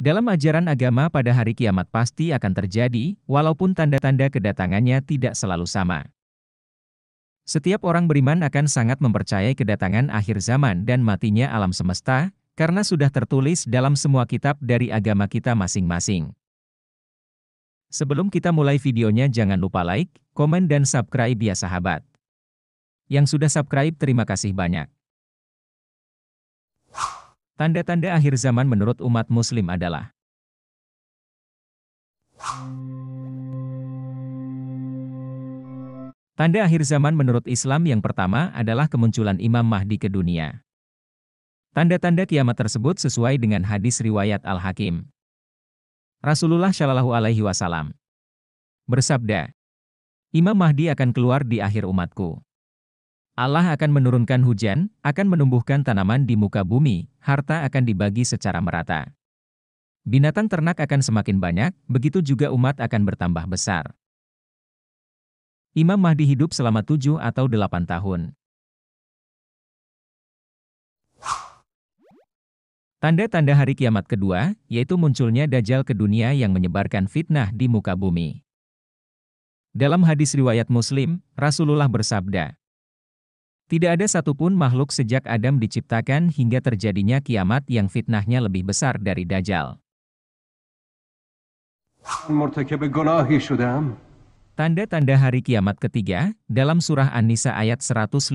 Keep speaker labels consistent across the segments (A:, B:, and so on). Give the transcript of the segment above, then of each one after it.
A: Dalam ajaran agama pada hari kiamat pasti akan terjadi, walaupun tanda-tanda kedatangannya tidak selalu sama. Setiap orang beriman akan sangat mempercayai kedatangan akhir zaman dan matinya alam semesta, karena sudah tertulis dalam semua kitab dari agama kita masing-masing. Sebelum kita mulai videonya jangan lupa like, komen dan subscribe ya sahabat. Yang sudah subscribe terima kasih banyak. Tanda-tanda akhir zaman menurut umat muslim adalah: tanda akhir zaman menurut Islam yang pertama adalah kemunculan Imam Mahdi ke dunia. Tanda-tanda kiamat tersebut sesuai dengan hadis riwayat Al-Hakim. Rasulullah Shallallahu Alaihi Wasallam bersabda, Imam Mahdi akan keluar di akhir umatku. Allah akan menurunkan hujan, akan menumbuhkan tanaman di muka bumi, harta akan dibagi secara merata. Binatang ternak akan semakin banyak, begitu juga umat akan bertambah besar. Imam Mahdi hidup selama 7 atau 8 tahun. Tanda-tanda hari kiamat kedua, yaitu munculnya Dajjal ke dunia yang menyebarkan fitnah di muka bumi. Dalam hadis riwayat Muslim, Rasulullah bersabda, tidak ada satupun makhluk sejak Adam diciptakan hingga terjadinya kiamat yang fitnahnya lebih besar dari Dajjal. Tanda-tanda hari kiamat ketiga, dalam surah An-Nisa ayat 159,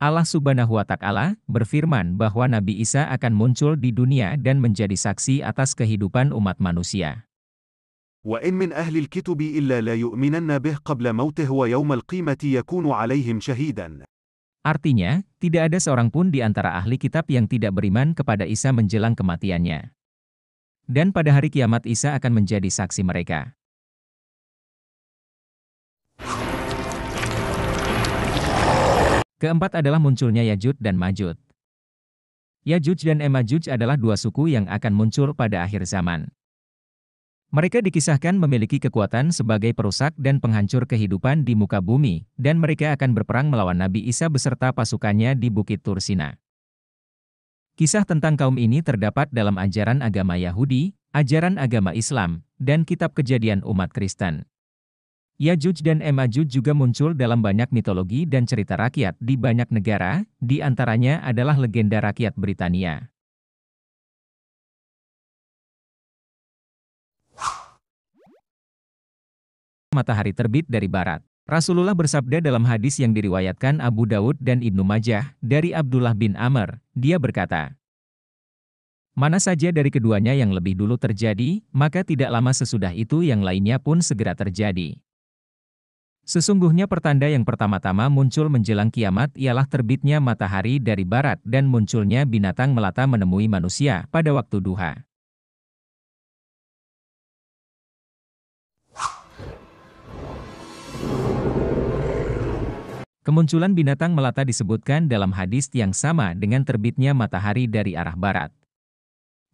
A: Allah Subhanahu wa Ta'ala berfirman bahwa Nabi Isa akan muncul di dunia dan menjadi saksi atas kehidupan umat manusia.
B: وَإِن مِّنْ أَهْلِ الْكِتَابِ إِلَّا لَيُؤْمِنَنَّ بِهِ قَبْلَ مَوْتِهِ وَيَوْمَ الْقِيَامَةِ يَكُونُ عَلَيْهِمْ شَهِيدًا.
A: Artinya, tidak ada seorang pun di antara ahli kitab yang tidak beriman kepada Isa menjelang kematiannya. Dan pada hari kiamat Isa akan menjadi saksi mereka. Keempat adalah munculnya Ya'juj dan Ma'juj. Ya'juj dan Ma'juj adalah dua suku yang akan muncul pada akhir zaman. Mereka dikisahkan memiliki kekuatan sebagai perusak dan penghancur kehidupan di muka bumi, dan mereka akan berperang melawan Nabi Isa beserta pasukannya di Bukit Tursina. Kisah tentang kaum ini terdapat dalam ajaran agama Yahudi, ajaran agama Islam, dan kitab Kejadian umat Kristen. Ya'juj dan Ma'juj juga muncul dalam banyak mitologi dan cerita rakyat di banyak negara, di antaranya adalah legenda rakyat Britania. Matahari terbit dari barat. Rasulullah bersabda dalam hadis yang diriwayatkan Abu Daud dan Ibnu Majah, dari Abdullah bin Amr, dia berkata, mana saja dari keduanya yang lebih dulu terjadi, maka tidak lama sesudah itu yang lainnya pun segera terjadi. Sesungguhnya pertanda yang pertama-tama muncul menjelang kiamat ialah terbitnya matahari dari barat dan munculnya binatang melata menemui manusia pada waktu duha. Kemunculan binatang melata disebutkan dalam hadis yang sama dengan terbitnya matahari dari arah barat.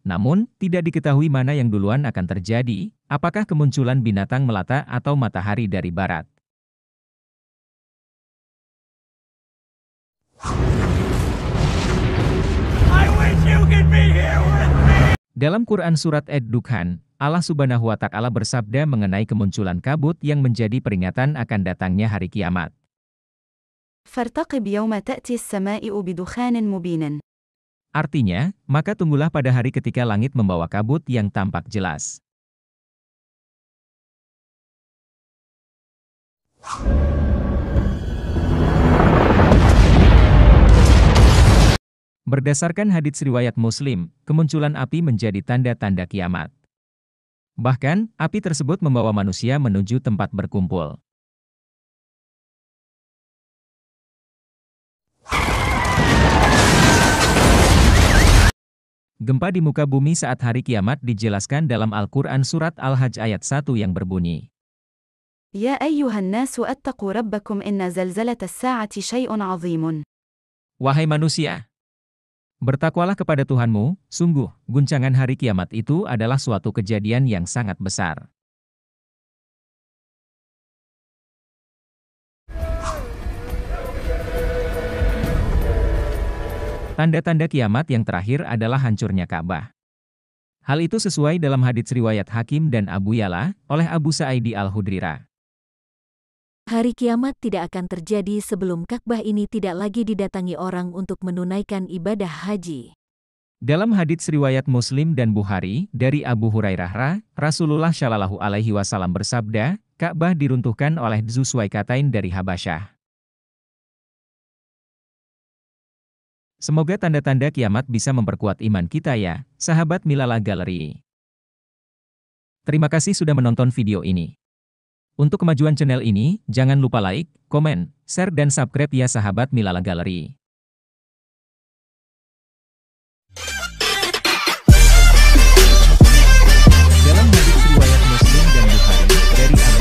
A: Namun, tidak diketahui mana yang duluan akan terjadi, apakah kemunculan binatang melata atau matahari dari barat. Dalam Quran Surat Ad-Dukhan, Allah Subhanahu wa Ta'ala bersabda mengenai kemunculan kabut yang menjadi peringatan akan datangnya hari kiamat.
C: فارتقب يوم تأتي السماء بدخان مبين.
A: Artinya, maka tunggulah pada hari ketika langit membawa kabut yang tampak jelas. Berdasarkan hadits riwayat Muslim, kemunculan api menjadi tanda-tanda kiamat. Bahkan, api tersebut membawa manusia menuju tempat berkumpul. Gempa di muka bumi saat hari kiamat dijelaskan dalam Al-Quran Surat Al-Hajj ayat 1 yang berbunyi,
C: يا أيها الناس اتقوا ربكم إن زلزلة الساعة شيء عظيم.
A: wahai manusia, bertakwalah kepada Tuhanmu, sungguh, guncangan hari kiamat itu adalah suatu kejadian yang sangat besar. Tanda-tanda kiamat yang terakhir adalah hancurnya Ka'bah. Hal itu sesuai dalam hadits riwayat Hakim dan Abu Ya'la, oleh Abu Sa'idi Al-Khudri.
D: Hari kiamat tidak akan terjadi sebelum Ka'bah ini tidak lagi didatangi orang untuk menunaikan ibadah haji.
A: Dalam hadits riwayat Muslim dan Bukhari, dari Abu Hurairah, Rasulullah Shallallahu Alaihi Wasallam bersabda, Ka'bah diruntuhkan oleh Dzu Suwaikatain dari Habasyah. Semoga tanda-tanda kiamat bisa memperkuat iman kita ya, sahabat Milala Gallery. Terima kasih sudah menonton video ini. Untuk kemajuan channel ini, jangan lupa like, komen, share dan subscribe ya sahabat Milala Gallery. Dalam hadits riwayat Muslim dan Bukhari, dari